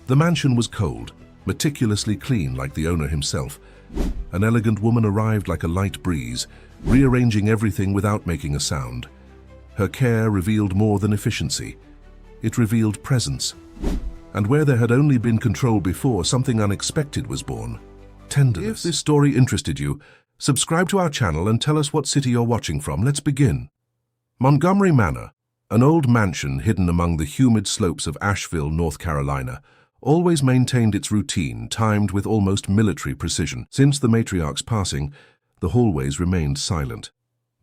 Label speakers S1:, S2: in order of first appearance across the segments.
S1: The mansion was cold, meticulously clean like the owner himself. An elegant woman arrived like a light breeze, rearranging everything without making a sound. Her care revealed more than efficiency. It revealed presence. And where there had only been control before, something unexpected was born. Tenderness. If this story interested you, subscribe to our channel and tell us what city you're watching from. Let's begin. Montgomery Manor, an old mansion hidden among the humid slopes of Asheville, North Carolina, always maintained its routine, timed with almost military precision. Since the matriarch's passing, the hallways remained silent,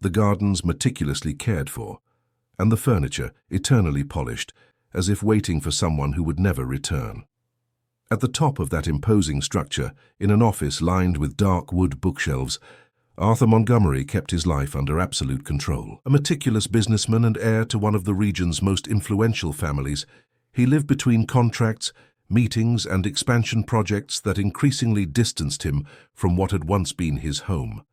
S1: the gardens meticulously cared for, and the furniture eternally polished, as if waiting for someone who would never return. At the top of that imposing structure, in an office lined with dark wood bookshelves, Arthur Montgomery kept his life under absolute control. A meticulous businessman and heir to one of the region's most influential families, he lived between contracts, meetings, and expansion projects that increasingly distanced him from what had once been his home.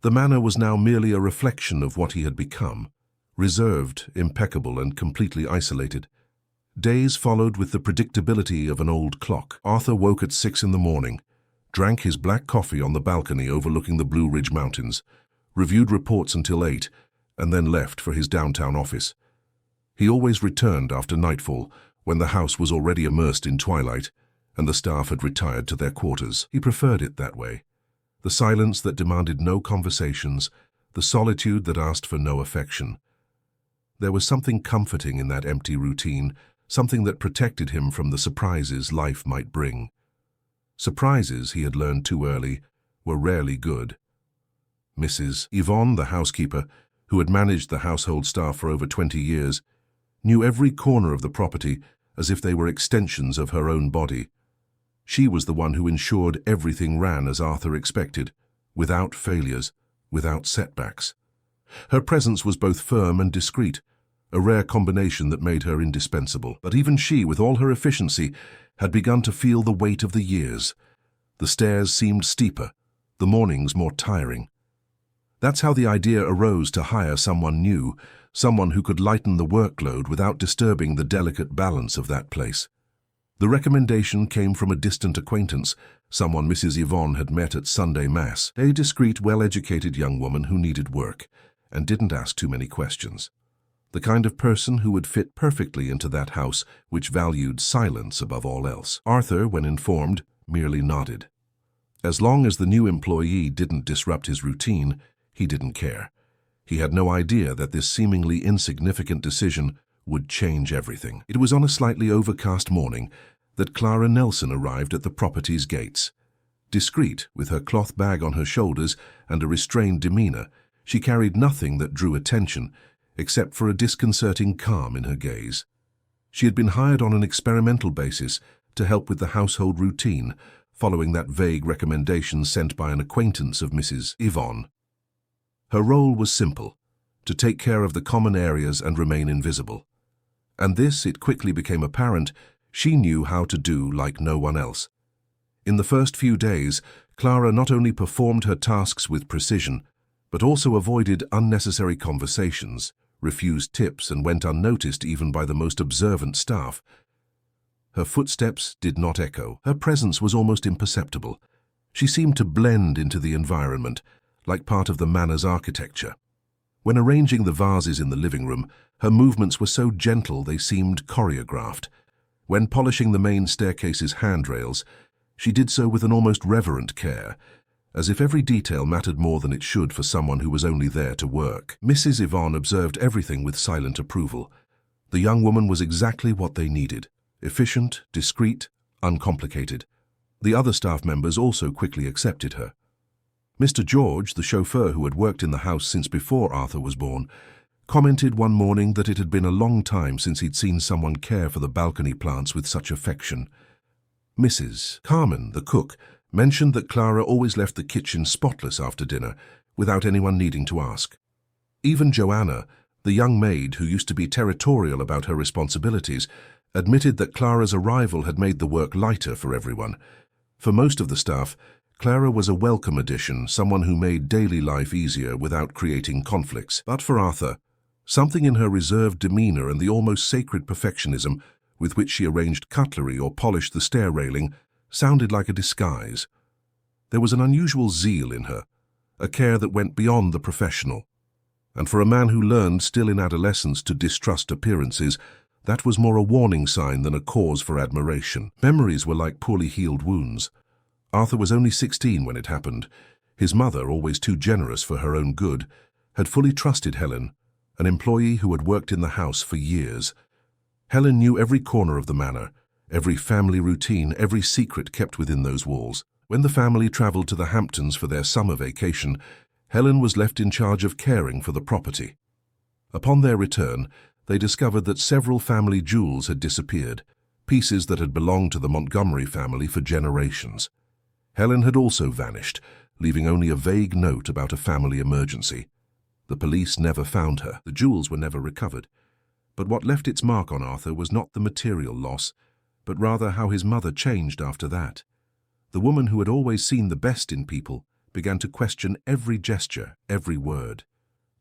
S1: The manor was now merely a reflection of what he had become, reserved, impeccable, and completely isolated. Days followed with the predictability of an old clock. Arthur woke at 6 in the morning, drank his black coffee on the balcony overlooking the Blue Ridge Mountains, reviewed reports until 8, and then left for his downtown office. He always returned after nightfall, when the house was already immersed in twilight and the staff had retired to their quarters. He preferred it that way. The silence that demanded no conversations, the solitude that asked for no affection. There was something comforting in that empty routine, something that protected him from the surprises life might bring. Surprises, he had learned too early, were rarely good. Mrs. Yvonne, the housekeeper, who had managed the household staff for over 20 years, knew every corner of the property as if they were extensions of her own body. She was the one who ensured everything ran as Arthur expected, without failures, without setbacks. Her presence was both firm and discreet, a rare combination that made her indispensable. But even she, with all her efficiency, had begun to feel the weight of the years. The stairs seemed steeper, the mornings more tiring. That's how the idea arose to hire someone new, someone who could lighten the workload without disturbing the delicate balance of that place. The recommendation came from a distant acquaintance, someone Mrs. Yvonne had met at Sunday Mass, a discreet, well-educated young woman who needed work and didn't ask too many questions. The kind of person who would fit perfectly into that house which valued silence above all else. Arthur, when informed, merely nodded. As long as the new employee didn't disrupt his routine, he didn't care. He had no idea that this seemingly insignificant decision would change everything. It was on a slightly overcast morning that Clara Nelson arrived at the property's gates. Discreet, with her cloth bag on her shoulders and a restrained demeanor, she carried nothing that drew attention, except for a disconcerting calm in her gaze. She had been hired on an experimental basis to help with the household routine, following that vague recommendation sent by an acquaintance of Mrs. Yvonne. Her role was simple, to take care of the common areas and remain invisible. And this, it quickly became apparent, she knew how to do like no one else. In the first few days, Clara not only performed her tasks with precision, but also avoided unnecessary conversations, refused tips, and went unnoticed even by the most observant staff. Her footsteps did not echo. Her presence was almost imperceptible. She seemed to blend into the environment, like part of the manor's architecture. When arranging the vases in the living room, her movements were so gentle they seemed choreographed. When polishing the main staircase's handrails, she did so with an almost reverent care, as if every detail mattered more than it should for someone who was only there to work. Mrs. Yvonne observed everything with silent approval. The young woman was exactly what they needed: efficient, discreet, uncomplicated. The other staff members also quickly accepted her. Mr. George, the chauffeur who had worked in the house since before Arthur was born, commented one morning that it had been a long time since he'd seen someone care for the balcony plants with such affection. Mrs. Carmen, the cook, mentioned that Clara always left the kitchen spotless after dinner, without anyone needing to ask. Even Joanna, the young maid who used to be territorial about her responsibilities, admitted that Clara's arrival had made the work lighter for everyone. For most of the staff, Clara was a welcome addition, someone who made daily life easier without creating conflicts. But for Arthur, something in her reserved demeanor and the almost sacred perfectionism with which she arranged cutlery or polished the stair railing, sounded like a disguise. There was an unusual zeal in her, a care that went beyond the professional. And for a man who learned still in adolescence to distrust appearances, that was more a warning sign than a cause for admiration. Memories were like poorly healed wounds. Arthur was only 16 when it happened. His mother, always too generous for her own good, had fully trusted Helen, an employee who had worked in the house for years. Helen knew every corner of the manor, every family routine, every secret kept within those walls. When the family traveled to the Hamptons for their summer vacation, Helen was left in charge of caring for the property. Upon their return, they discovered that several family jewels had disappeared, pieces that had belonged to the Montgomery family for generations. Helen had also vanished, leaving only a vague note about a family emergency. The police never found her. The jewels were never recovered. But what left its mark on Arthur was not the material loss, but rather how his mother changed after that. The woman who had always seen the best in people began to question every gesture, every word.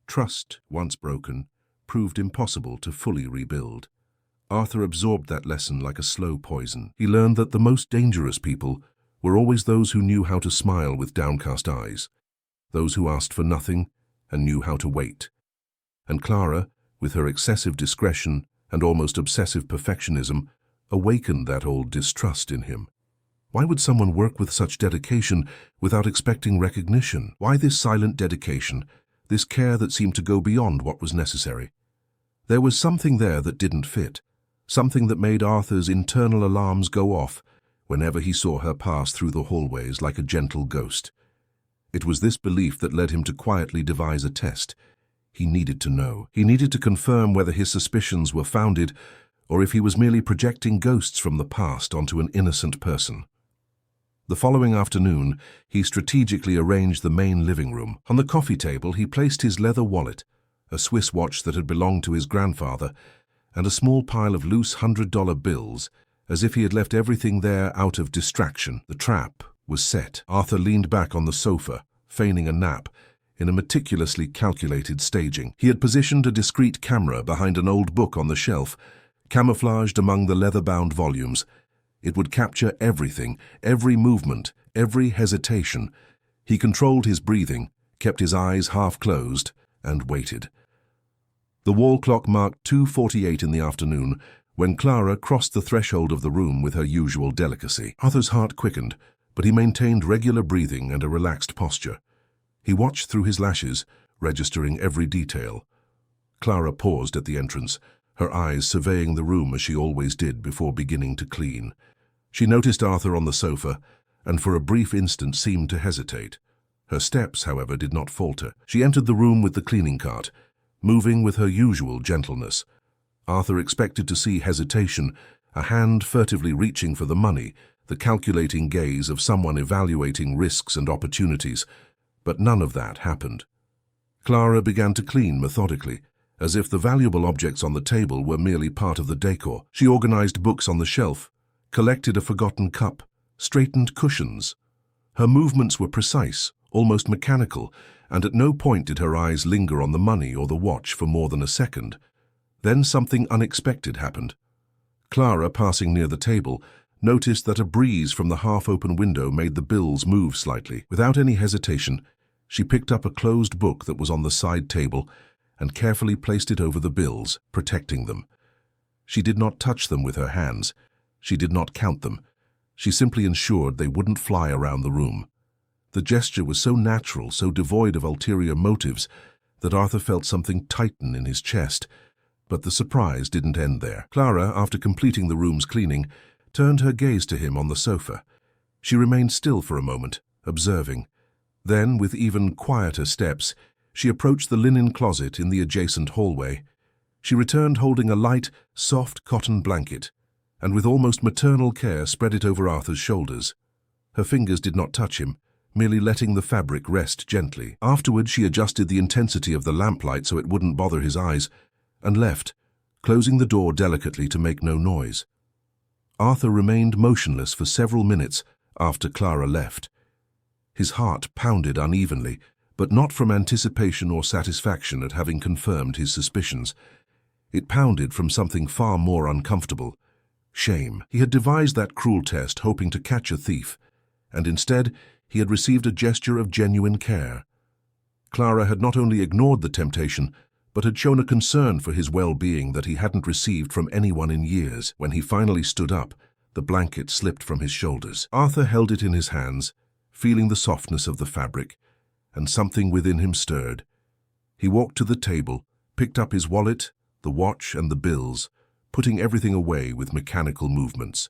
S1: Trust, once broken, proved impossible to fully rebuild. Arthur absorbed that lesson like a slow poison. He learned that the most dangerous people were always those who knew how to smile with downcast eyes, those who asked for nothing and knew how to wait. And Clara, with her excessive discretion and almost obsessive perfectionism, awakened that old distrust in him. Why would someone work with such dedication without expecting recognition? Why this silent dedication, this care that seemed to go beyond what was necessary? There was something there that didn't fit, something that made Arthur's internal alarms go off whenever he saw her pass through the hallways like a gentle ghost. It was this belief that led him to quietly devise a test. He needed to know. He needed to confirm whether his suspicions were founded or if he was merely projecting ghosts from the past onto an innocent person. The following afternoon, he strategically arranged the main living room. On the coffee table, he placed his leather wallet, a Swiss watch that had belonged to his grandfather, and a small pile of loose $100 bills, as if he had left everything there out of distraction. The trap was set. Arthur leaned back on the sofa, feigning a nap, in a meticulously calculated staging. He had positioned a discreet camera behind an old book on the shelf, camouflaged among the leather-bound volumes. It would capture everything, every movement, every hesitation. He controlled his breathing, kept his eyes half closed, and waited. The wall clock marked 2:48 in the afternoon when Clara crossed the threshold of the room with her usual delicacy. Arthur's heart quickened, but he maintained regular breathing and a relaxed posture. He watched through his lashes, registering every detail. Clara paused at the entrance, her eyes surveying the room as she always did before beginning to clean. She noticed Arthur on the sofa, and for a brief instant seemed to hesitate. Her steps, however, did not falter. She entered the room with the cleaning cart, moving with her usual gentleness. Arthur expected to see hesitation, a hand furtively reaching for the money, the calculating gaze of someone evaluating risks and opportunities, but none of that happened. Clara began to clean methodically, as if the valuable objects on the table were merely part of the decor. She organized books on the shelf, collected a forgotten cup, straightened cushions. Her movements were precise, almost mechanical, and at no point did her eyes linger on the money or the watch for more than a second. Then something unexpected happened. Clara, passing near the table, noticed that a breeze from the half-open window made the bills move slightly. Without any hesitation, she picked up a closed book that was on the side table and carefully placed it over the bills, protecting them. She did not touch them with her hands. She did not count them. She simply ensured they wouldn't fly around the room. The gesture was so natural, so devoid of ulterior motives, that Arthur felt something tighten in his chest. But the surprise didn't end there. Clara, after completing the room's cleaning, turned her gaze to him on the sofa. She remained still for a moment, observing. Then, with even quieter steps, she approached the linen closet in the adjacent hallway. She returned holding a light, soft cotton blanket, and with almost maternal care spread it over Arthur's shoulders. Her fingers did not touch him, merely letting the fabric rest gently. Afterward, she adjusted the intensity of the lamplight so it wouldn't bother his eyes, and left, closing the door delicately to make no noise. Arthur remained motionless for several minutes after Clara left. His heart pounded unevenly, but not from anticipation or satisfaction at having confirmed his suspicions. It pounded from something far more uncomfortable, Shame. He had devised that cruel test hoping to catch a thief, and instead he had received a gesture of genuine care. Clara had not only ignored the temptation, but had shown a concern for his well-being that he hadn't received from anyone in years. When he finally stood up, the blanket slipped from his shoulders. Arthur held it in his hands, feeling the softness of the fabric, and something within him stirred. He walked to the table, picked up his wallet, the watch, and the bills, putting everything away with mechanical movements.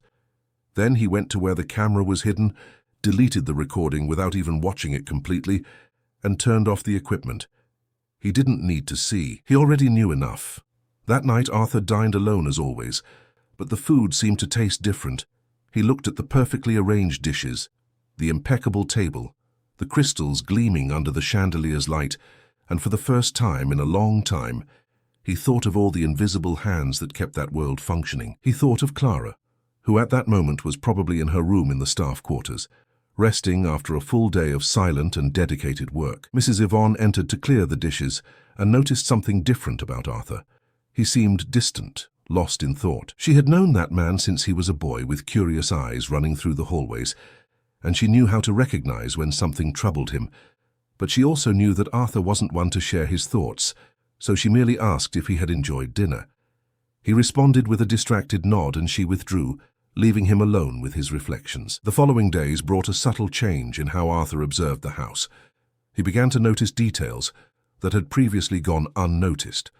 S1: Then he went to where the camera was hidden, deleted the recording without even watching it completely, and turned off the equipment. He didn't need to see. He already knew enough. That night Arthur dined alone as always, but the food seemed to taste different. He looked at the perfectly arranged dishes, the impeccable table, the crystals gleaming under the chandelier's light, and for the first time in a long time, he thought of all the invisible hands that kept that world functioning. He thought of Clara, who at that moment was probably in her room in the staff quarters, resting after a full day of silent and dedicated work. Mrs. Yvonne entered to clear the dishes and noticed something different about Arthur. He seemed distant, lost in thought. She had known that man since he was a boy with curious eyes running through the hallways, and she knew how to recognize when something troubled him. But she also knew that Arthur wasn't one to share his thoughts, so she merely asked if he had enjoyed dinner. He responded with a distracted nod and she withdrew, leaving him alone with his reflections. The following days brought a subtle change in how Arthur observed the house. He began to notice details that had previously gone unnoticed.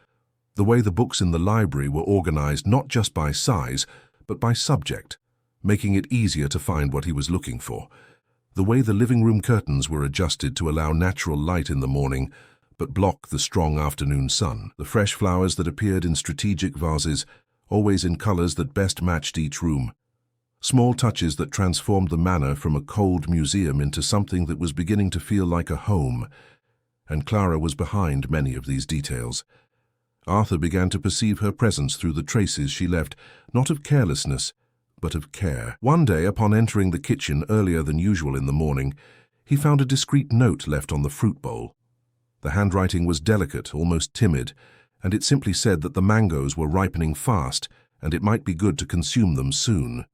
S1: The way the books in the library were organized not just by size, but by subject, making it easier to find what he was looking for. The way the living room curtains were adjusted to allow natural light in the morning, but block the strong afternoon sun. The fresh flowers that appeared in strategic vases, always in colors that best matched each room. Small touches that transformed the manor from a cold museum into something that was beginning to feel like a home. And Clara was behind many of these details. Arthur began to perceive her presence through the traces she left, not of carelessness, but of care. One day, upon entering the kitchen earlier than usual in the morning, he found a discreet note left on the fruit bowl. The handwriting was delicate, almost timid, and it simply said that the mangoes were ripening fast and it might be good to consume them soon.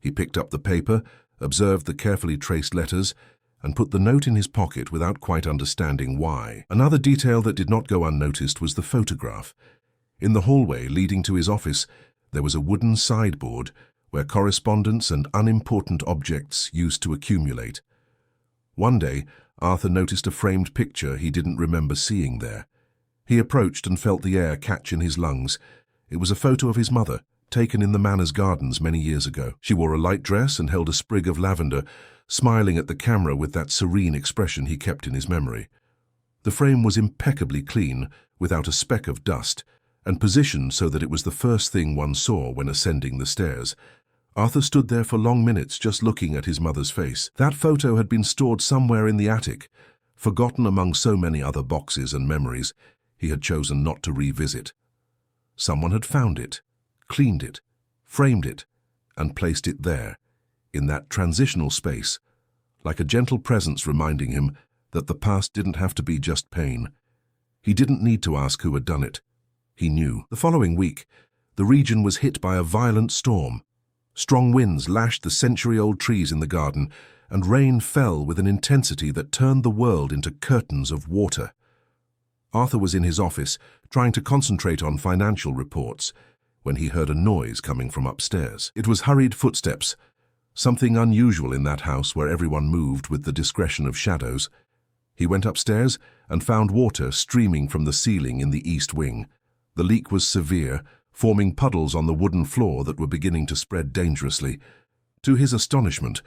S1: He picked up the paper, observed the carefully traced letters, and put the note in his pocket without quite understanding why. Another detail that did not go unnoticed was the photograph. In the hallway leading to his office, there was a wooden sideboard where correspondence and unimportant objects used to accumulate. One day, Arthur noticed a framed picture he didn't remember seeing there. He approached and felt the air catch in his lungs. It was a photo of his mother, taken in the manor's gardens many years ago. She wore a light dress and held a sprig of lavender, smiling at the camera with that serene expression he kept in his memory. The frame was impeccably clean, without a speck of dust, and positioned so that it was the first thing one saw when ascending the stairs. Arthur stood there for long minutes just looking at his mother's face. That photo had been stored somewhere in the attic, forgotten among so many other boxes and memories he had chosen not to revisit. Someone had found it, cleaned it, framed it, and placed it there, in that transitional space, like a gentle presence reminding him that the past didn't have to be just pain. He didn't need to ask who had done it. He knew. The following week, the region was hit by a violent storm. Strong winds lashed the century-old trees in the garden, and rain fell with an intensity that turned the world into curtains of water. Arthur was in his office, trying to concentrate on financial reports, when he heard a noise coming from upstairs. It was hurried footsteps, something unusual in that house where everyone moved with the discretion of shadows. He went upstairs and found water streaming from the ceiling in the east wing. The leak was severe, forming puddles on the wooden floor that were beginning to spread dangerously. To his astonishment,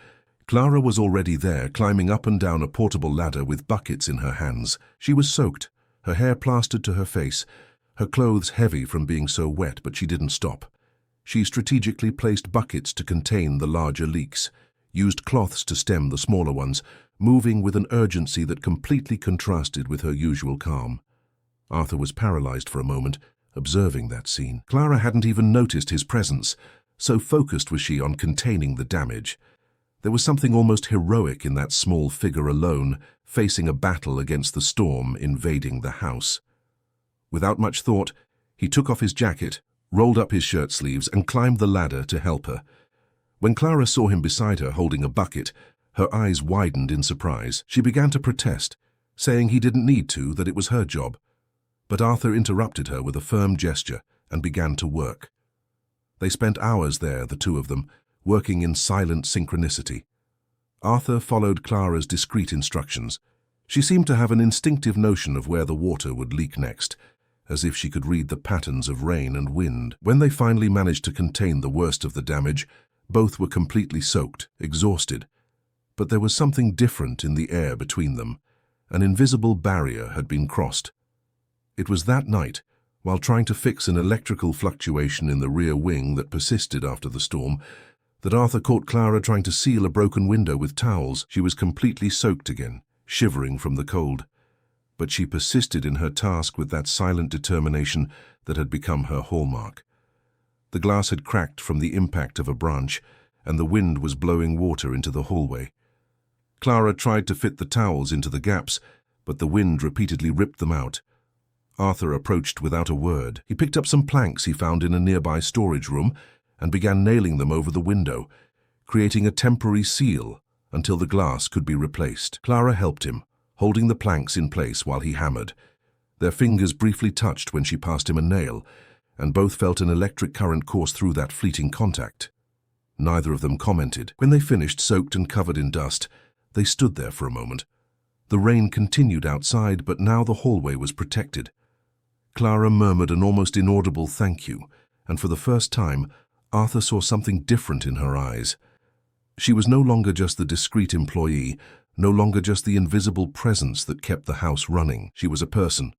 S1: Clara was already there, climbing up and down a portable ladder with buckets in her hands. She was soaked, her hair plastered to her face, her clothes heavy from being so wet, but she didn't stop. She strategically placed buckets to contain the larger leaks, used cloths to stem the smaller ones, moving with an urgency that completely contrasted with her usual calm. Arthur was paralyzed for a moment, observing that scene. Clara hadn't even noticed his presence, so focused was she on containing the damage. There was something almost heroic in that small figure alone, facing a battle against the storm invading the house. Without much thought, he took off his jacket, rolled up his shirt sleeves and climbed the ladder to help her. When Clara saw him beside her holding a bucket, her eyes widened in surprise. She began to protest, saying he didn't need to, that it was her job. But Arthur interrupted her with a firm gesture and began to work. They spent hours there, the two of them, working in silent synchronicity. Arthur followed Clara's discreet instructions. She seemed to have an instinctive notion of where the water would leak next, as if she could read the patterns of rain and wind. When they finally managed to contain the worst of the damage, both were completely soaked, exhausted. But there was something different in the air between them. An invisible barrier had been crossed. It was that night, while trying to fix an electrical fluctuation in the rear wing that persisted after the storm, that Arthur caught Clara trying to seal a broken window with towels. She was completely soaked again, shivering from the cold. But she persisted in her task with that silent determination that had become her hallmark. The glass had cracked from the impact of a branch, and the wind was blowing water into the hallway. Clara tried to fit the towels into the gaps, but the wind repeatedly ripped them out. Arthur approached without a word. He picked up some planks he found in a nearby storage room and began nailing them over the window, creating a temporary seal until the glass could be replaced. Clara helped him, holding the planks in place while he hammered. Their fingers briefly touched when she passed him a nail, and both felt an electric current course through that fleeting contact. Neither of them commented. When they finished, soaked and covered in dust, they stood there for a moment. The rain continued outside, but now the hallway was protected. Clara murmured an almost inaudible thank you, and for the first time, Arthur saw something different in her eyes. She was no longer just the discreet employee, no longer just the invisible presence that kept the house running. She was a person,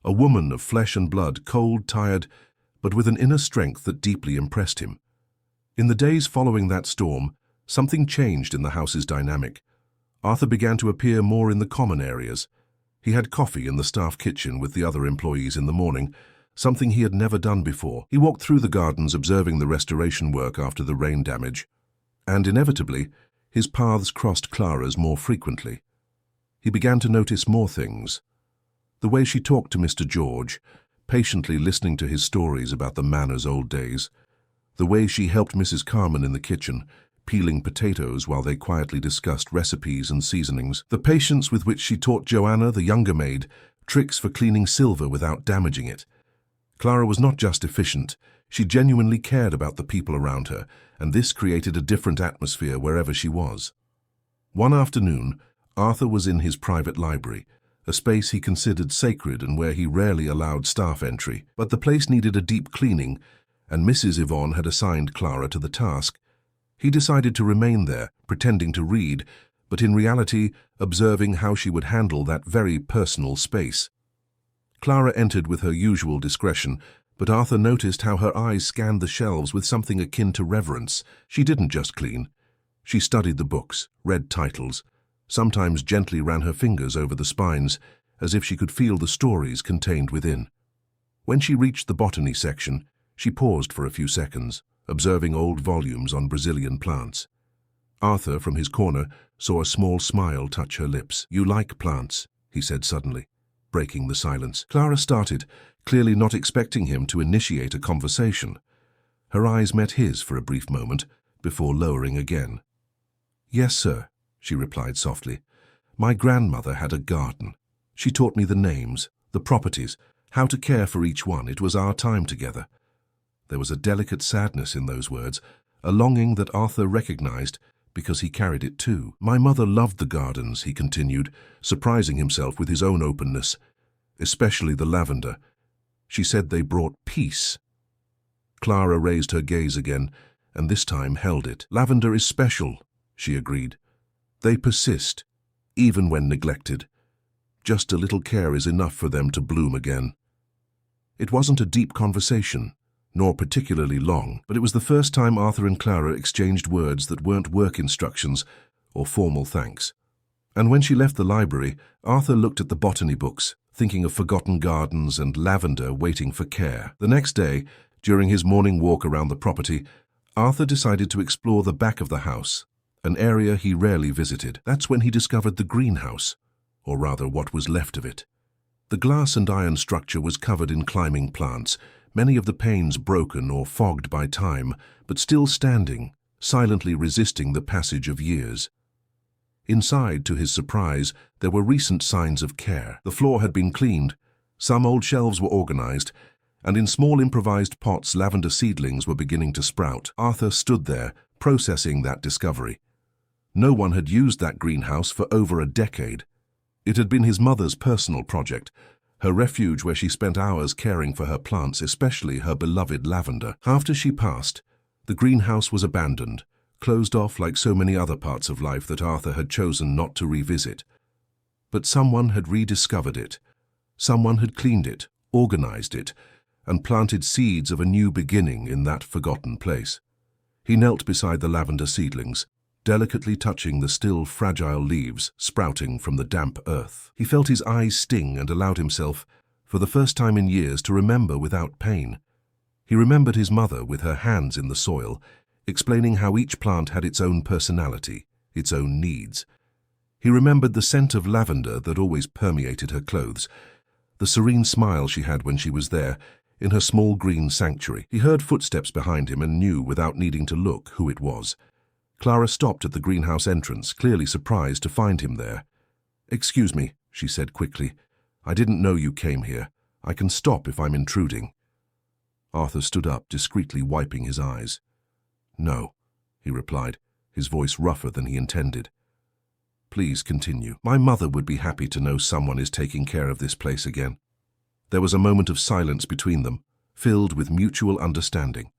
S1: a woman of flesh and blood, cold, tired, but with an inner strength that deeply impressed him. In the days following that storm, something changed in the house's dynamic. Arthur began to appear more in the common areas. He had coffee in the staff kitchen with the other employees in the morning, something he had never done before. He walked through the gardens observing the restoration work after the rain damage, and inevitably, his paths crossed Clara's more frequently. He began to notice more things. The way she talked to Mr. George, patiently listening to his stories about the manor's old days. The way she helped Mrs. Carman in the kitchen, peeling potatoes while they quietly discussed recipes and seasonings. The patience with which she taught Joanna, the younger maid, tricks for cleaning silver without damaging it. Clara was not just efficient, she genuinely cared about the people around her, and this created a different atmosphere wherever she was. One afternoon, Arthur was in his private library, a space he considered sacred and where he rarely allowed staff entry. But the place needed a deep cleaning, and Mrs. Yvonne had assigned Clara to the task. He decided to remain there, pretending to read, but in reality observing how she would handle that very personal space. Clara entered with her usual discretion, but Arthur noticed how her eyes scanned the shelves with something akin to reverence. She didn't just clean. She studied the books, read titles, sometimes gently ran her fingers over the spines, as if she could feel the stories contained within. When she reached the botany section, she paused for a few seconds, observing old volumes on Brazilian plants. Arthur, from his corner, saw a small smile touch her lips. "You like plants," he said suddenly, breaking the silence. Clara started, clearly not expecting him to initiate a conversation. Her eyes met his for a brief moment, before lowering again. "Yes, sir," she replied softly. "My grandmother had a garden. She taught me the names, the properties, how to care for each one. It was our time together." There was a delicate sadness in those words, a longing that Arthur recognized because he carried it too. "My mother loved the gardens," he continued, surprising himself with his own openness, "especially the lavender. She said they brought peace." Clara raised her gaze again, and this time held it. "Lavender is special," she agreed. "They persist, even when neglected. Just a little care is enough for them to bloom again." It wasn't a deep conversation, nor particularly long, but it was the first time Arthur and Clara exchanged words that weren't work instructions or formal thanks. And when she left the library, Arthur looked at the botany books, thinking of forgotten gardens and lavender waiting for care. The next day, during his morning walk around the property, Arthur decided to explore the back of the house, an area he rarely visited. That's when he discovered the greenhouse, or rather what was left of it. The glass and iron structure was covered in climbing plants, many of the panes broken or fogged by time, but still standing, silently resisting the passage of years. Inside, to his surprise, there were recent signs of care. The floor had been cleaned, some old shelves were organized, and in small improvised pots lavender seedlings were beginning to sprout. Arthur stood there, processing that discovery. No one had used that greenhouse for over a decade. It had been his mother's personal project, her refuge where she spent hours caring for her plants, especially her beloved lavender. After she passed, the greenhouse was abandoned, closed off like so many other parts of life that Arthur had chosen not to revisit. But someone had rediscovered it. Someone had cleaned it, organized it, and planted seeds of a new beginning in that forgotten place. He knelt beside the lavender seedlings, delicately touching the still fragile leaves sprouting from the damp earth. He felt his eyes sting and allowed himself, for the first time in years, to remember without pain. He remembered his mother with her hands in the soil, explaining how each plant had its own personality, its own needs. He remembered the scent of lavender that always permeated her clothes, the serene smile she had when she was there, in her small green sanctuary. He heard footsteps behind him and knew, without needing to look, who it was. Clara stopped at the greenhouse entrance, clearly surprised to find him there. "Excuse me," she said quickly. "I didn't know you came here. I can stop if I'm intruding." Arthur stood up, discreetly wiping his eyes. "No," he replied, his voice rougher than he intended. "Please continue. My mother would be happy to know someone is taking care of this place again." There was a moment of silence between them, filled with mutual understanding.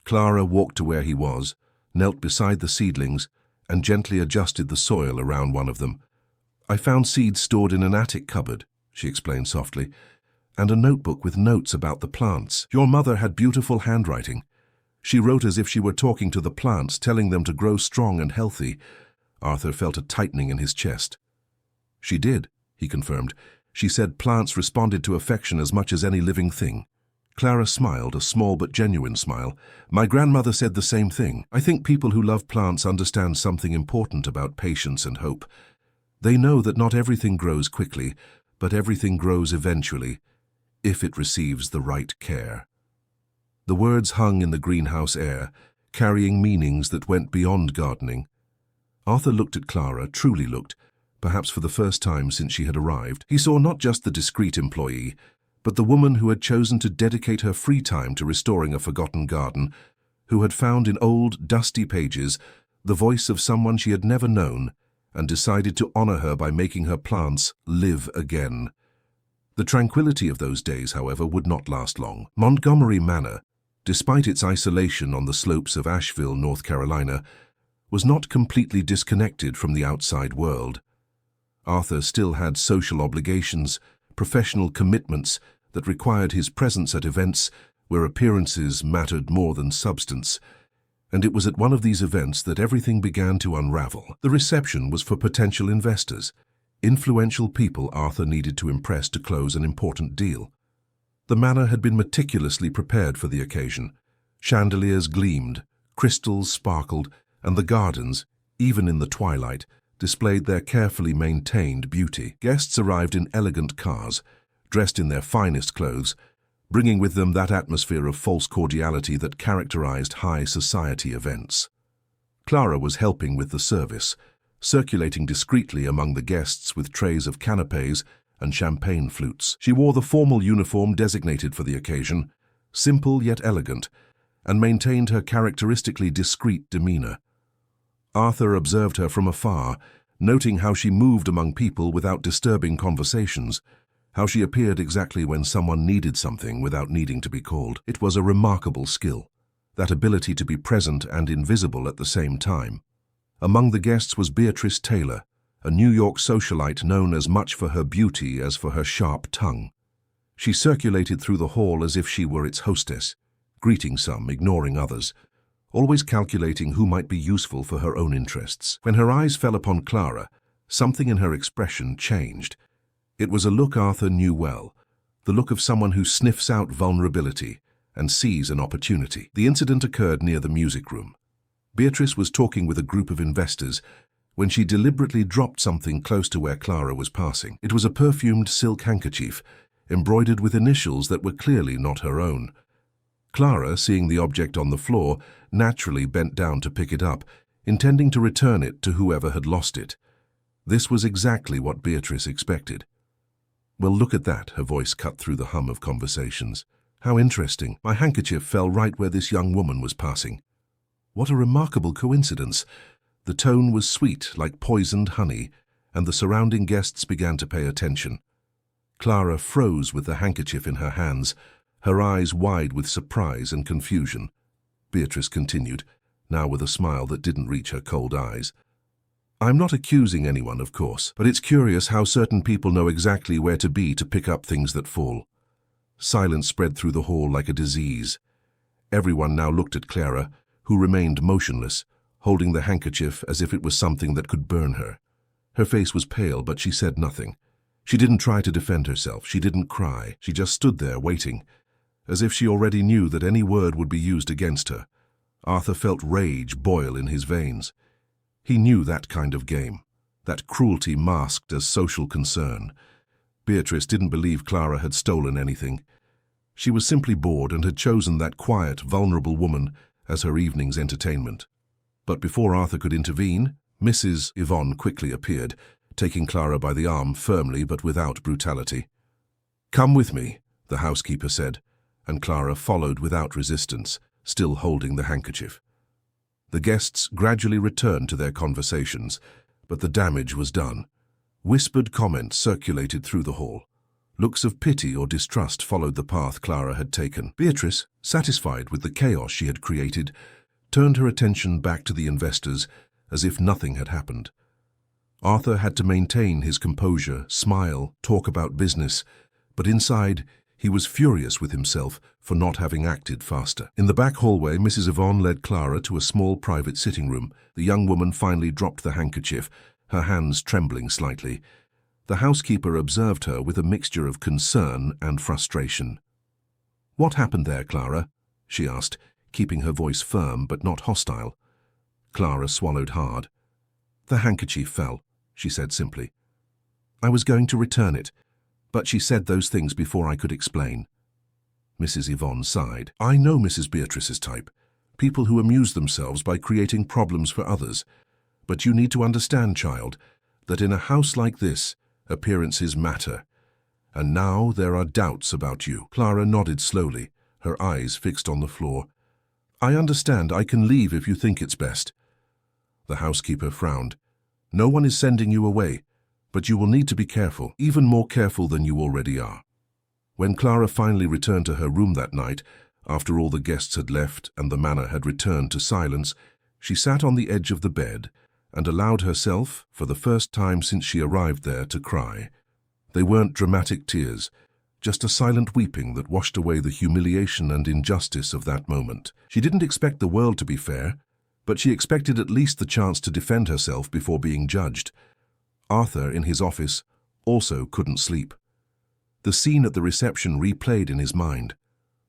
S1: Clara walked to where he was, knelt beside the seedlings, and gently adjusted the soil around one of them. "I found seeds stored in an attic cupboard," she explained softly, "and a notebook with notes about the plants. Your mother had beautiful handwriting. She wrote as if she were talking to the plants, telling them to grow strong and healthy." Arthur felt a tightening in his chest. "She did," he confirmed. "She said plants responded to affection as much as any living thing." Clara smiled, a small but genuine smile. "My grandmother said the same thing. I think people who love plants understand something important about patience and hope. They know that not everything grows quickly, but everything grows eventually, if it receives the right care." The words hung in the greenhouse air, carrying meanings that went beyond gardening. Arthur looked at Clara, truly looked, perhaps for the first time since she had arrived. He saw not just the discreet employee, but the woman who had chosen to dedicate her free time to restoring a forgotten garden, who had found in old, dusty pages the voice of someone she had never known and decided to honor her by making her plants live again. The tranquility of those days, however, would not last long. Montgomery Manor, despite its isolation on the slopes of Asheville, North Carolina, was not completely disconnected from the outside world. Arthur still had social obligations, professional commitments that required his presence at events where appearances mattered more than substance, and it was at one of these events that everything began to unravel. The reception was for potential investors, influential people Arthur needed to impress to close an important deal. The manor had been meticulously prepared for the occasion. Chandeliers gleamed, crystals sparkled, and the gardens, even in the twilight, displayed their carefully maintained beauty. Guests arrived in elegant cars, dressed in their finest clothes, bringing with them that atmosphere of false cordiality that characterized high society events. Clara was helping with the service, circulating discreetly among the guests with trays of canapés and champagne flutes. She wore the formal uniform designated for the occasion, simple yet elegant, and maintained her characteristically discreet demeanor. Arthur observed her from afar, noting how she moved among people without disturbing conversations, how she appeared exactly when someone needed something without needing to be called. It was a remarkable skill, that ability to be present and invisible at the same time. Among the guests was Beatrice Taylor, a New York socialite known as much for her beauty as for her sharp tongue. She circulated through the hall as if she were its hostess, greeting some, ignoring others, always calculating who might be useful for her own interests. When her eyes fell upon Clara, something in her expression changed. It was a look Arthur knew well, the look of someone who sniffs out vulnerability and sees an opportunity. The incident occurred near the music room. Beatrice was talking with a group of investors when she deliberately dropped something close to where Clara was passing. It was a perfumed silk handkerchief, embroidered with initials that were clearly not her own. Clara, seeing the object on the floor, naturally bent down to pick it up, intending to return it to whoever had lost it. This was exactly what Beatrice expected. "Well, look at that," her voice cut through the hum of conversations. "How interesting. My handkerchief fell right where this young woman was passing. What a remarkable coincidence." The tone was sweet, like poisoned honey, and the surrounding guests began to pay attention. Clara froze with the handkerchief in her hands, her eyes wide with surprise and confusion. Beatrice continued, now with a smile that didn't reach her cold eyes. "I'm not accusing anyone, of course, but it's curious how certain people know exactly where to be to pick up things that fall." Silence spread through the hall like a disease. Everyone now looked at Clara, who remained motionless, holding the handkerchief as if it was something that could burn her. Her face was pale, but she said nothing. She didn't try to defend herself. She didn't cry. She just stood there waiting, as if she already knew that any word would be used against her. Arthur felt rage boil in his veins. He knew that kind of game, that cruelty masked as social concern. Beatrice didn't believe Clara had stolen anything. She was simply bored and had chosen that quiet, vulnerable woman as her evening's entertainment. But before Arthur could intervene, Mrs. Yvonne quickly appeared, taking Clara by the arm firmly but without brutality. "Come with me," the housekeeper said, and Clara followed without resistance, still holding the handkerchief. The guests gradually returned to their conversations, but the damage was done. Whispered comments circulated through the hall. Looks of pity or distrust followed the path Clara had taken. Beatrice, satisfied with the chaos she had created, turned her attention back to the investors as if nothing had happened. Arthur had to maintain his composure, smile, talk about business, but inside he was furious with himself for not having acted faster. In the back hallway, Mrs. Yvonne led Clara to a small private sitting room. The young woman finally dropped the handkerchief, her hands trembling slightly. The housekeeper observed her with a mixture of concern and frustration. "What happened there, Clara?" she asked, keeping her voice firm but not hostile. Clara swallowed hard. "The handkerchief fell," she said simply. "I was going to return it, but she said those things before I could explain." Mrs. Yvonne sighed. "I know Mrs. Beatrice's type, people who amuse themselves by creating problems for others. But you need to understand, child, that in a house like this, appearances matter. And now there are doubts about you." Clara nodded slowly, her eyes fixed on the floor. "I understand. I can leave if you think it's best." The housekeeper frowned. "No one is sending you away, but you will need to be careful, even more careful than you already are." When Clara finally returned to her room that night, after all the guests had left and the manor had returned to silence, she sat on the edge of the bed and allowed herself, for the first time since she arrived there, to cry. They weren't dramatic tears, just a silent weeping that washed away the humiliation and injustice of that moment. She didn't expect the world to be fair, but she expected at least the chance to defend herself before being judged. Arthur, in his office, also couldn't sleep. The scene at the reception replayed in his mind.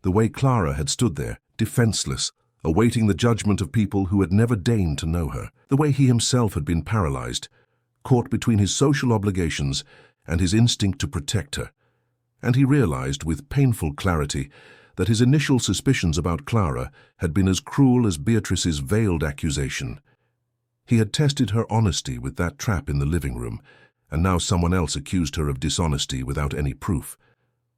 S1: The way Clara had stood there, defenseless, awaiting the judgment of people who had never deigned to know her. The way he himself had been paralyzed, caught between his social obligations and his instinct to protect her. And he realized with painful clarity that his initial suspicions about Clara had been as cruel as Beatrice's veiled accusation. He had tested her honesty with that trap in the living room, and now someone else accused her of dishonesty without any proof.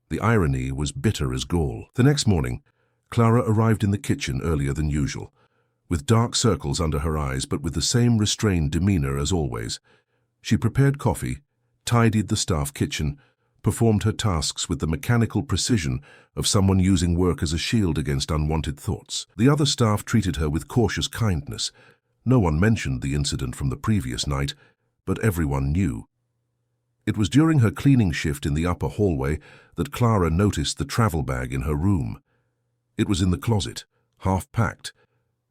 S1: The irony was bitter as gall. The next morning, Clara arrived in the kitchen earlier than usual, with dark circles under her eyes but with the same restrained demeanor as always. She prepared coffee, tidied the staff kitchen, performed her tasks with the mechanical precision of someone using work as a shield against unwanted thoughts. The other staff treated her with cautious kindness. No one mentioned the incident from the previous night, but everyone knew. It was during her cleaning shift in the upper hallway that Clara noticed the travel bag in her room. It was in the closet, half-packed,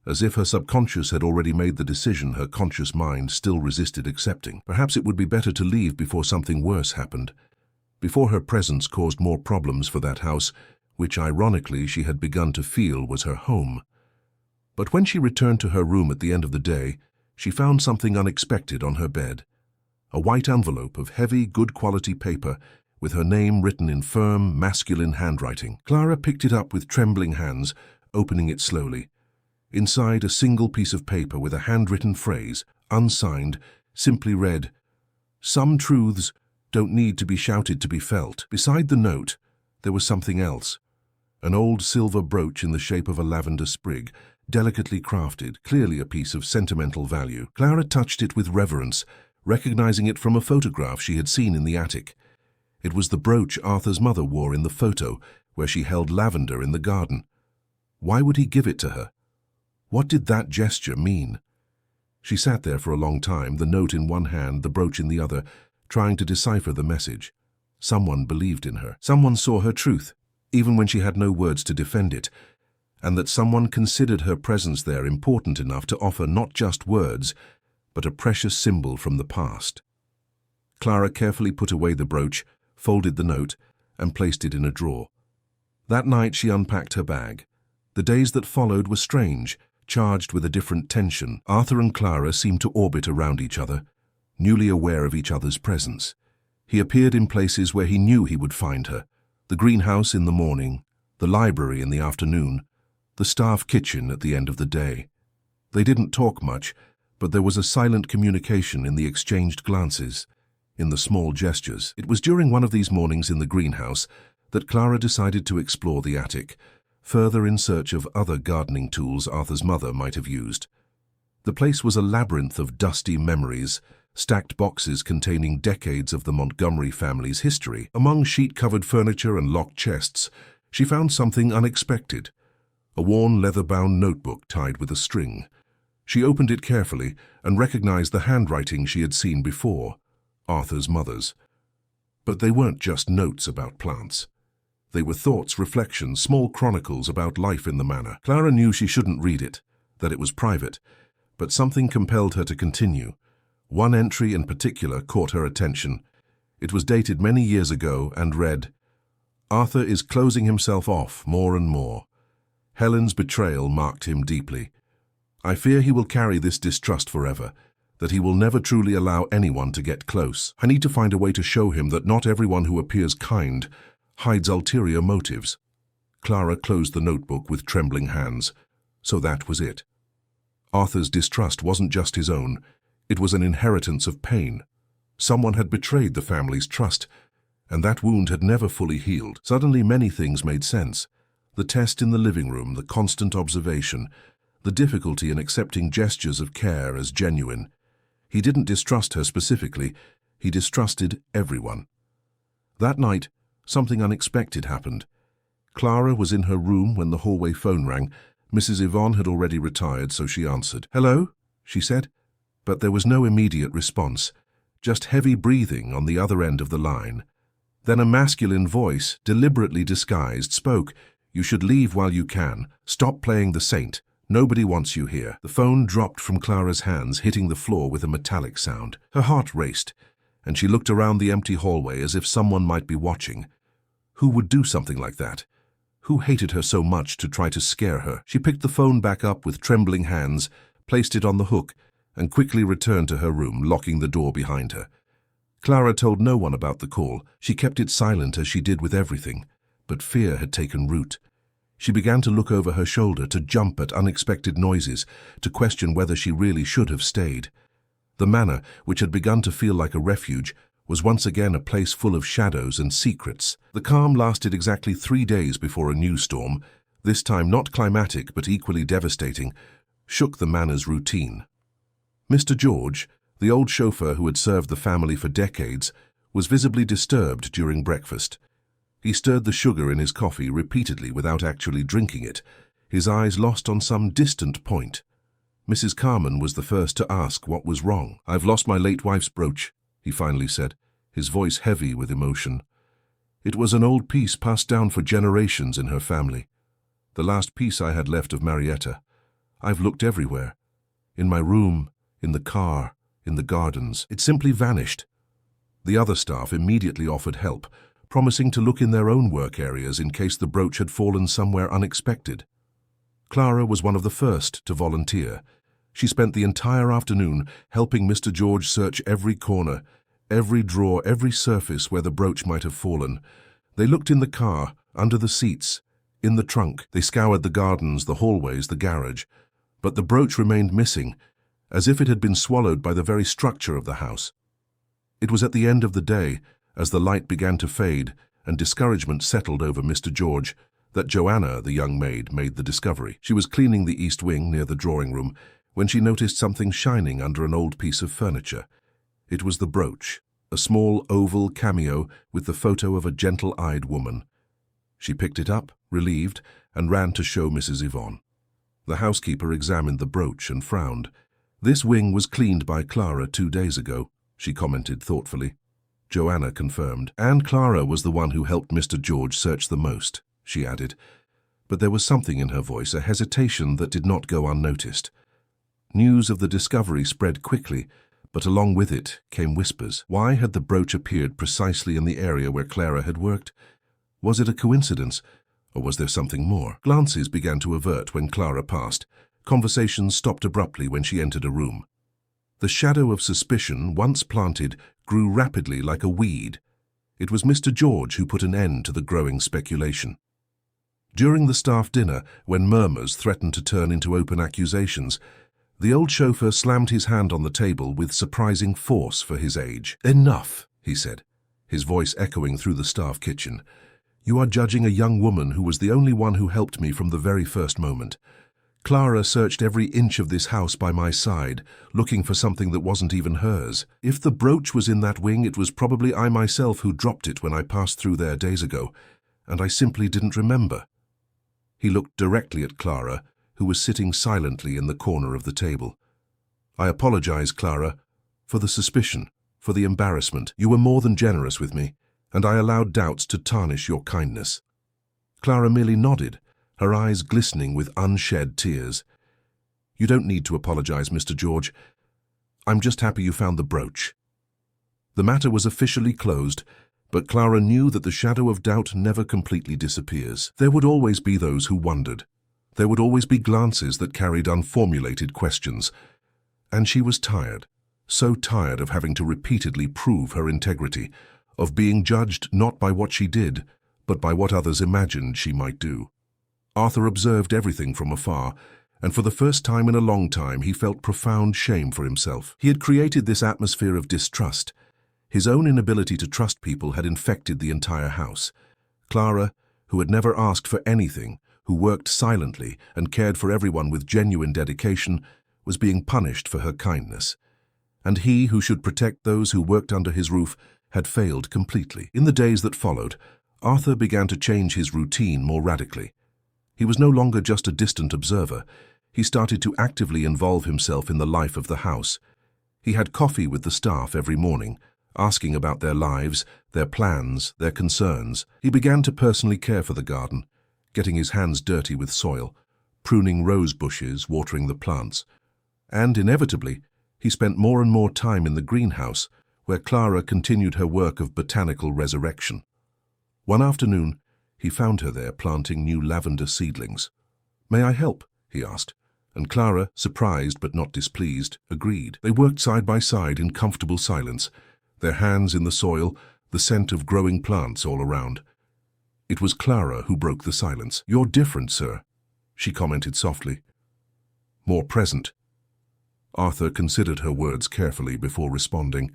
S1: as if her subconscious had already made the decision her conscious mind still resisted accepting. Perhaps it would be better to leave before something worse happened, before her presence caused more problems for that house, which ironically she had begun to feel was her home. But when she returned to her room at the end of the day, she found something unexpected on her bed. A white envelope of heavy, good-quality paper with her name written in firm, masculine handwriting. Clara picked it up with trembling hands, opening it slowly. Inside, a single piece of paper with a handwritten phrase, unsigned, simply read, "Some truths don't need to be shouted to be felt." Beside the note, there was something else. An old silver brooch in the shape of a lavender sprig, delicately crafted, clearly a piece of sentimental value. Clara touched it with reverence, recognizing it from a photograph she had seen in the attic. It was the brooch Arthur's mother wore in the photo, where she held lavender in the garden. Why would he give it to her? What did that gesture mean? She sat there for a long time, the note in one hand, the brooch in the other, trying to decipher the message. Someone believed in her. Someone saw her truth, even when she had no words to defend it, and that someone considered her presence there important enough to offer not just words, but a precious symbol from the past. Clara carefully put away the brooch, folded the note, and placed it in a drawer. That night she unpacked her bag. The days that followed were strange, charged with a different tension. Arthur and Clara seemed to orbit around each other, newly aware of each other's presence. He appeared in places where he knew he would find her: the greenhouse in the morning, the library in the afternoon, the staff kitchen at the end of the day. They didn't talk much, but there was a silent communication in the exchanged glances, in the small gestures. It was during one of these mornings in the greenhouse that Clara decided to explore the attic, further in search of other gardening tools Arthur's mother might have used. The place was a labyrinth of dusty memories, stacked boxes containing decades of the Montgomery family's history. Among sheet-covered furniture and locked chests, she found something unexpected: a worn leather-bound notebook tied with a string. She opened it carefully and recognized the handwriting she had seen before, Arthur's mother's. But they weren't just notes about plants. They were thoughts, reflections, small chronicles about life in the manor. Clara knew she shouldn't read it, that it was private, but something compelled her to continue. One entry in particular caught her attention. It was dated many years ago and read, "Arthur is closing himself off more and more. Helen's betrayal marked him deeply. I fear he will carry this distrust forever, that he will never truly allow anyone to get close. I need to find a way to show him that not everyone who appears kind hides ulterior motives." Clara closed the notebook with trembling hands. So that was it. Arthur's distrust wasn't just his own. It was an inheritance of pain. Someone had betrayed the family's trust, and that wound had never fully healed. Suddenly many things made sense. The test in the living room, the constant observation, the difficulty in accepting gestures of care as genuine. He didn't distrust her specifically, he distrusted everyone. That night, something unexpected happened. Clara was in her room when the hallway phone rang. Mrs. Yvonne had already retired, so she answered. "Hello?" she said, but there was no immediate response, just heavy breathing on the other end of the line. Then a masculine voice, deliberately disguised, spoke. "You should leave while you can. Stop playing the saint. Nobody wants you here." The phone dropped from Clara's hands, hitting the floor with a metallic sound. Her heart raced, and she looked around the empty hallway as if someone might be watching. Who would do something like that? Who hated her so much to try to scare her? She picked the phone back up with trembling hands, placed it on the hook, and quickly returned to her room, locking the door behind her. Clara told no one about the call. She kept it silent as she did with everything, but fear had taken root. She began to look over her shoulder, to jump at unexpected noises, to question whether she really should have stayed. The manor, which had begun to feel like a refuge, was once again a place full of shadows and secrets. The calm lasted exactly 3 days before a new storm, this time not climatic but equally devastating, shook the manor's routine. Mr. George, the old chauffeur who had served the family for decades, was visibly disturbed during breakfast. He stirred the sugar in his coffee repeatedly without actually drinking it, his eyes lost on some distant point. Mrs. Carman was the first to ask what was wrong. "I've lost my late wife's brooch," he finally said, his voice heavy with emotion. "It was an old piece passed down for generations in her family. The last piece I had left of Marietta. I've looked everywhere. In my room, in the car, in the gardens. It simply vanished." The other staff immediately offered help, promising to look in their own work areas in case the brooch had fallen somewhere unexpected. Clara was one of the first to volunteer. She spent the entire afternoon helping Mr. George search every corner, every drawer, every surface where the brooch might have fallen. They looked in the car, under the seats, in the trunk. They scoured the gardens, the hallways, the garage. But the brooch remained missing, as if it had been swallowed by the very structure of the house. It was at the end of the day, as the light began to fade and discouragement settled over Mr. George, that Joanna, the young maid, made the discovery. She was cleaning the east wing near the drawing room when she noticed something shining under an old piece of furniture. It was the brooch, a small oval cameo with the photo of a gentle-eyed woman. She picked it up, relieved, and ran to show Mrs. Yvonne. The housekeeper examined the brooch and frowned. "This wing was cleaned by Clara 2 days ago," she commented thoughtfully. Joanna confirmed. "And Clara was the one who helped Mr. George search the most," she added. But there was something in her voice, a hesitation that did not go unnoticed. News of the discovery spread quickly, but along with it came whispers. Why had the brooch appeared precisely in the area where Clara had worked? Was it a coincidence, or was there something more? Glances began to avert when Clara passed. Conversations stopped abruptly when she entered a room. The shadow of suspicion, once planted, grew rapidly like a weed. It was Mr. George who put an end to the growing speculation. During the staff dinner, when murmurs threatened to turn into open accusations, the old chauffeur slammed his hand on the table with surprising force for his age. "Enough," he said, his voice echoing through the staff kitchen. "You are judging a young woman who was the only one who helped me from the very first moment. Clara searched every inch of this house by my side, looking for something that wasn't even hers. If the brooch was in that wing, it was probably I myself who dropped it when I passed through there days ago, and I simply didn't remember." He looked directly at Clara, who was sitting silently in the corner of the table. "I apologize, Clara, for the suspicion, for the embarrassment. You were more than generous with me, and I allowed doubts to tarnish your kindness." Clara merely nodded, her eyes glistening with unshed tears. "You don't need to apologize, Mr. George. I'm just happy you found the brooch." The matter was officially closed, but Clara knew that the shadow of doubt never completely disappears. There would always be those who wondered. There would always be glances that carried unformulated questions. And she was tired, so tired of having to repeatedly prove her integrity, of being judged not by what she did, but by what others imagined she might do. Arthur observed everything from afar, and for the first time in a long time he felt profound shame for himself. He had created this atmosphere of distrust. His own inability to trust people had infected the entire house. Clara, who had never asked for anything, who worked silently and cared for everyone with genuine dedication, was being punished for her kindness. And he, who should protect those who worked under his roof, had failed completely. In the days that followed, Arthur began to change his routine more radically. He was no longer just a distant observer. He started to actively involve himself in the life of the house. He had coffee with the staff every morning, asking about their lives, their plans, their concerns. He began to personally care for the garden, getting his hands dirty with soil, pruning rose bushes, watering the plants. And inevitably, he spent more and more time in the greenhouse, where Clara continued her work of botanical resurrection. One afternoon, he found her there planting new lavender seedlings. "May I help?" he asked, and Clara, surprised but not displeased, agreed. They worked side by side in comfortable silence, their hands in the soil, the scent of growing plants all around. It was Clara who broke the silence. "You're different, sir," she commented softly. "More present." Arthur considered her words carefully before responding.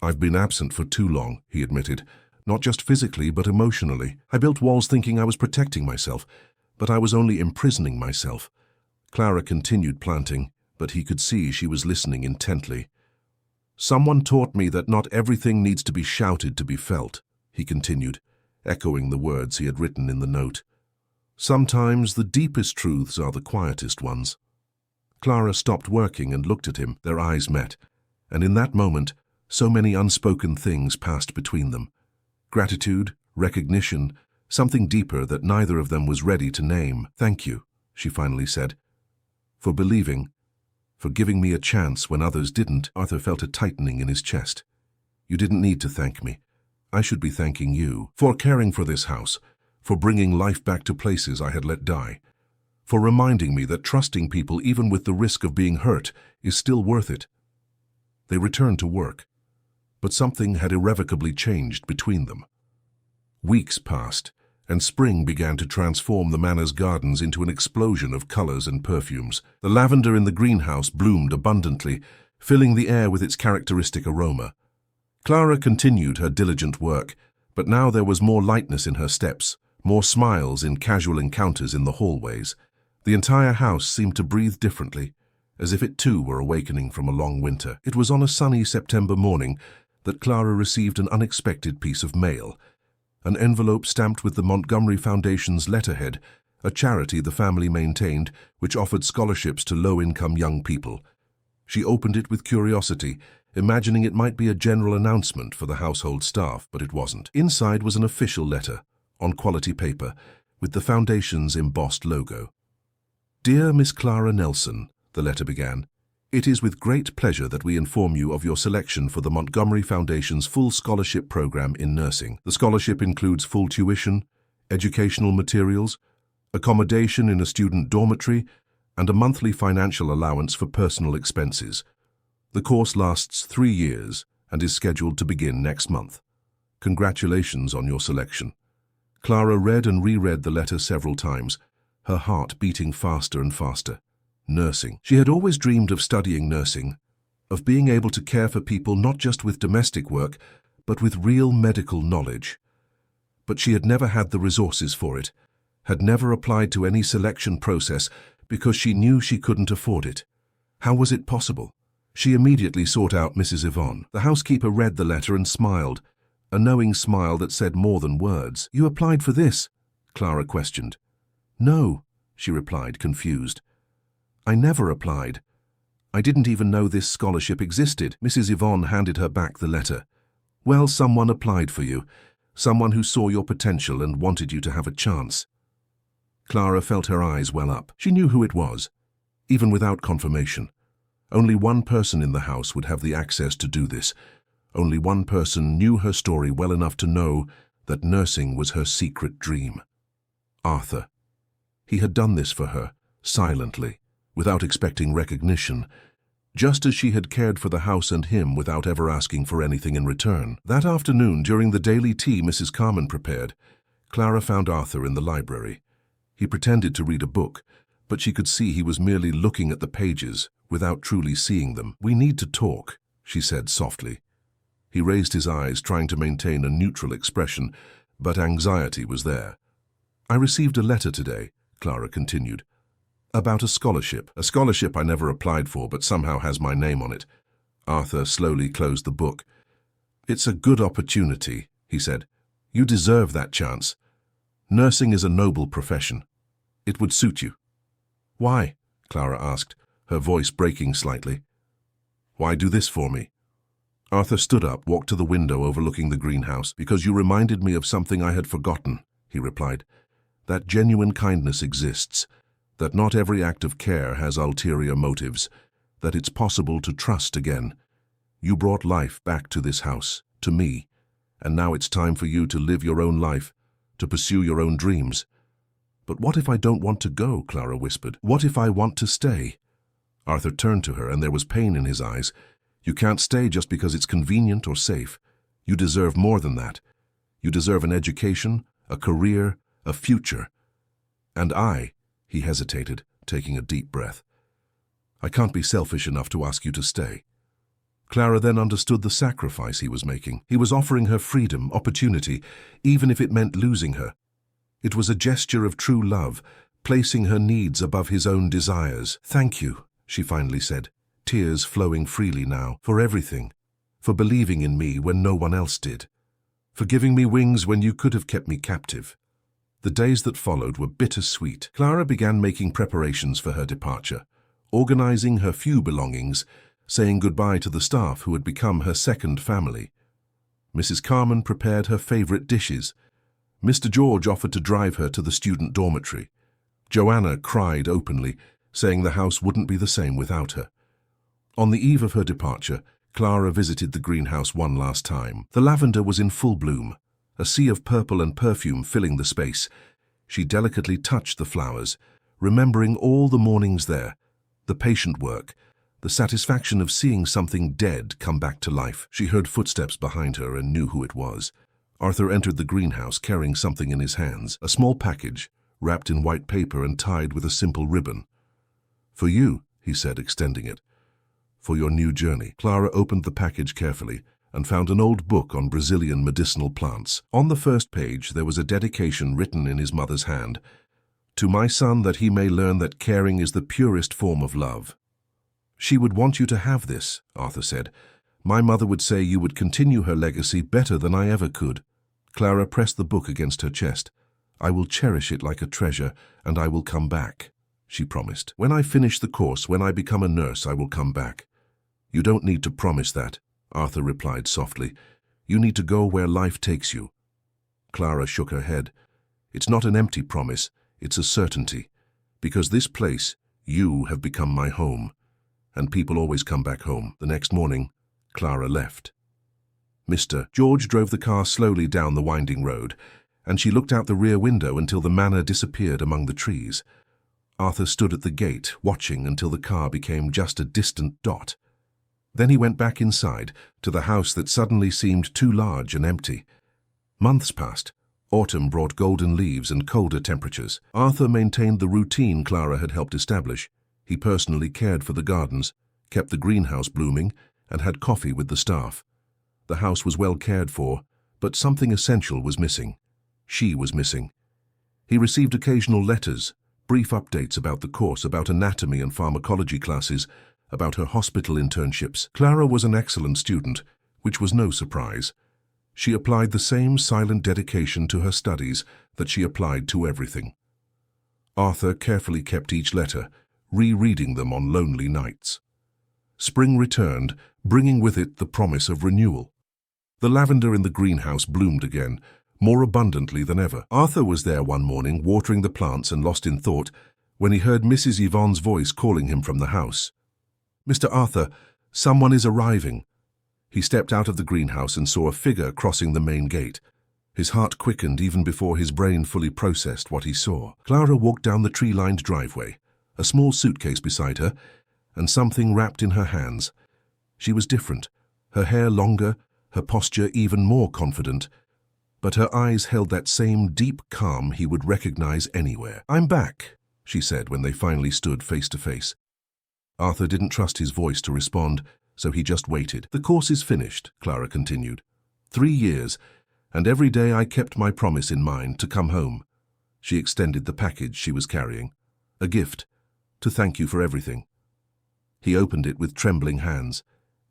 S1: "I've been absent for too long," he admitted. "Not just physically, but emotionally. I built walls thinking I was protecting myself, but I was only imprisoning myself." Clara continued planting, but he could see she was listening intently. "Someone taught me that not everything needs to be shouted to be felt," he continued, echoing the words he had written in the note. "Sometimes the deepest truths are the quietest ones." Clara stopped working and looked at him. Their eyes met, and in that moment, so many unspoken things passed between them. Gratitude, recognition, something deeper that neither of them was ready to name. "Thank you," she finally said, "for believing, for giving me a chance when others didn't." Arthur felt a tightening in his chest. "You didn't need to thank me. I should be thanking you for caring for this house, for bringing life back to places I had let die, for reminding me that trusting people even with the risk of being hurt is still worth it." They returned to work. but something had irrevocably changed between them. Weeks passed, and spring began to transform the manor's gardens into an explosion of colors and perfumes. The lavender in the greenhouse bloomed abundantly, filling the air with its characteristic aroma. Clara continued her diligent work, but now there was more lightness in her steps, more smiles in casual encounters in the hallways. The entire house seemed to breathe differently, as if it too were awakening from a long winter. It was on a sunny September morning that Clara received an unexpected piece of mail, an envelope stamped with the Montgomery Foundation's letterhead, a charity the family maintained which offered scholarships to low-income young people. She opened it with curiosity, imagining it might be a general announcement for the household staff, but it wasn't. Inside was an official letter, on quality paper, with the Foundation's embossed logo. "Dear Miss Clara Nelson," the letter began, "it is with great pleasure that we inform you of your selection for the Montgomery Foundation's full scholarship program in nursing. The scholarship includes full tuition, educational materials, accommodation in a student dormitory, and a monthly financial allowance for personal expenses. The course lasts 3 years and is scheduled to begin next month. Congratulations on your selection." Clara read and reread the letter several times, her heart beating faster and faster. Nursing. She had always dreamed of studying nursing, of being able to care for people not just with domestic work, but with real medical knowledge. But she had never had the resources for it, had never applied to any selection process because she knew she couldn't afford it. How was it possible? She immediately sought out Mrs. Yvonne. The housekeeper read the letter and smiled, a knowing smile that said more than words. "You applied for this?" Clara questioned. "No," she replied, confused. "I never applied. I didn't even know this scholarship existed." Mrs. Yvonne handed her back the letter. "Well, someone applied for you, someone who saw your potential and wanted you to have a chance." Clara felt her eyes well up. She knew who it was, even without confirmation. Only one person in the house would have the access to do this. Only one person knew her story well enough to know that nursing was her secret dream. Arthur. He had done this for her, silently, without expecting recognition, just as she had cared for the house and him without ever asking for anything in return. That afternoon, during the daily tea Mrs. Carman prepared, Clara found Arthur in the library. He pretended to read a book, but she could see he was merely looking at the pages without truly seeing them. "We need to talk," she said softly. He raised his eyes, trying to maintain a neutral expression, but anxiety was there. "I received a letter today," Clara continued, "about a scholarship I never applied for but somehow has my name on it." Arthur slowly closed the book. "It's a good opportunity," he said. "You deserve that chance. Nursing is a noble profession. It would suit you." "Why?" Clara asked, her voice breaking slightly. "Why do this for me?" Arthur stood up, walked to the window overlooking the greenhouse. "Because you reminded me of something I had forgotten," he replied. "That genuine kindness exists, that not every act of care has ulterior motives, that it's possible to trust again. You brought life back to this house, to me, and now it's time for you to live your own life, to pursue your own dreams." "But what if I don't want to go?" Clara whispered. "What if I want to stay?" Arthur turned to her, and there was pain in his eyes. "You can't stay just because it's convenient or safe. You deserve more than that. You deserve an education, a career, a future. And he hesitated, taking a deep breath. "I can't be selfish enough to ask you to stay." Clara then understood the sacrifice he was making. He was offering her freedom, opportunity, even if it meant losing her. It was a gesture of true love, placing her needs above his own desires. "Thank you," she finally said, tears flowing freely now, "for everything, for believing in me when no one else did, for giving me wings when you could have kept me captive." The days that followed were bittersweet. Clara began making preparations for her departure, organizing her few belongings, saying goodbye to the staff who had become her second family. Mrs. Carman prepared her favorite dishes. Mr. George offered to drive her to the student dormitory. Joanna cried openly, saying the house wouldn't be the same without her. On the eve of her departure, Clara visited the greenhouse one last time. The lavender was in full bloom, a sea of purple and perfume filling the space. She delicately touched the flowers, remembering all the mornings there, the patient work, the satisfaction of seeing something dead come back to life. She heard footsteps behind her and knew who it was. Arthur entered the greenhouse carrying something in his hands, a small package, wrapped in white paper and tied with a simple ribbon. "For you," he said, extending it. "For your new journey." Clara opened the package carefully and found an old book on Brazilian medicinal plants. On the first page there was a dedication written in his mother's hand. "To my son, that he may learn that caring is the purest form of love." "She would want you to have this," Arthur said. "My mother would say you would continue her legacy better than I ever could." Clara pressed the book against her chest. "I will cherish it like a treasure, and I will come back," she promised. "When I finish the course, when I become a nurse, I will come back." "You don't need to promise that," Arthur replied softly. "You need to go where life takes you." Clara shook her head. "It's not an empty promise, it's a certainty. Because this place, you have become my home. And people always come back home." The next morning, Clara left. Mr. George drove the car slowly down the winding road, and she looked out the rear window until the manor disappeared among the trees. Arthur stood at the gate, watching until the car became just a distant dot. Then he went back inside, to the house that suddenly seemed too large and empty. Months passed. Autumn brought golden leaves and colder temperatures. Arthur maintained the routine Clara had helped establish. He personally cared for the gardens, kept the greenhouse blooming, and had coffee with the staff. The house was well cared for, but something essential was missing. She was missing. He received occasional letters, brief updates about the course, about anatomy and pharmacology classes, about her hospital internships. Clara was an excellent student, which was no surprise. She applied the same silent dedication to her studies that she applied to everything. Arthur carefully kept each letter, rereading them on lonely nights. Spring returned, bringing with it the promise of renewal. The lavender in the greenhouse bloomed again, more abundantly than ever. Arthur was there one morning, watering the plants and lost in thought, when he heard Mrs. Yvonne's voice calling him from the house. "Mr. Arthur, someone is arriving." He stepped out of the greenhouse and saw a figure crossing the main gate. His heart quickened even before his brain fully processed what he saw. Clara walked down the tree-lined driveway, a small suitcase beside her, and something wrapped in her hands. She was different, her hair longer, her posture even more confident, but her eyes held that same deep calm he would recognize anywhere. "I'm back," she said when they finally stood face to face. Arthur didn't trust his voice to respond, so he just waited. "The course is finished," Clara continued. 3 years, and every day I kept my promise in mind to come home." She extended the package she was carrying. "A gift, to thank you for everything." He opened it with trembling hands.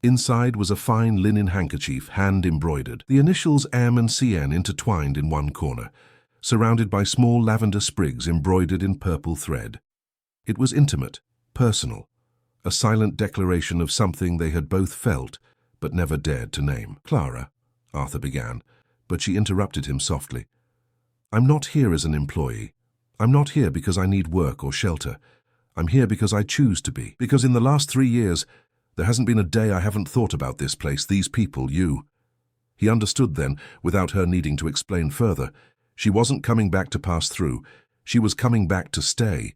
S1: Inside was a fine linen handkerchief, hand-embroidered, the initials M and CN intertwined in one corner, surrounded by small lavender sprigs embroidered in purple thread. It was intimate, personal, a silent declaration of something they had both felt but never dared to name. "Clara," Arthur began, but she interrupted him softly. "I'm not here as an employee. I'm not here because I need work or shelter. I'm here because I choose to be. Because in the last 3 years, there hasn't been a day I haven't thought about this place, these people, you." He understood then, without her needing to explain further. She wasn't coming back to pass through. She was coming back to stay.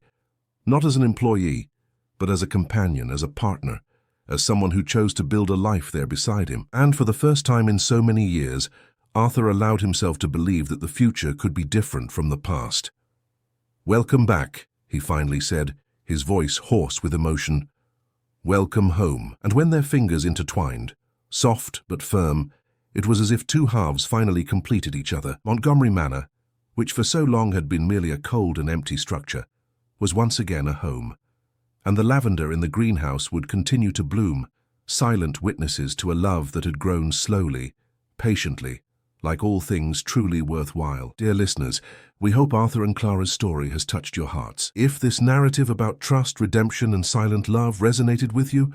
S1: Not as an employee, but as a companion, as a partner, as someone who chose to build a life there beside him. And for the first time in so many years, Arthur allowed himself to believe that the future could be different from the past. "Welcome back," he finally said, his voice hoarse with emotion. "Welcome home." And when their fingers intertwined, soft but firm, it was as if two halves finally completed each other. Montgomery Manor, which for so long had been merely a cold and empty structure, was once again a home. And the lavender in the greenhouse would continue to bloom, silent witnesses to a love that had grown slowly, patiently, like all things truly worthwhile. Dear listeners, we hope Arthur and Clara's story has touched your hearts. If this narrative about trust, redemption, and silent love resonated with you,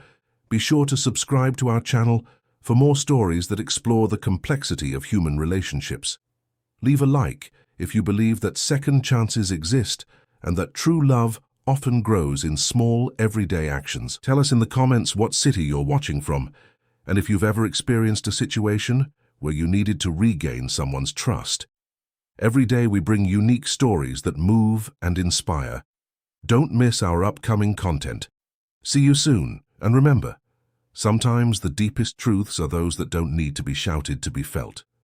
S1: be sure to subscribe to our channel for more stories that explore the complexity of human relationships. Leave a like if you believe that second chances exist and that true love often grows in small, everyday actions. Tell us in the comments what city you're watching from, and if you've ever experienced a situation where you needed to regain someone's trust. Every day we bring unique stories that move and inspire. Don't miss our upcoming content. See you soon, And remember, sometimes the deepest truths are those that don't need to be shouted to be felt.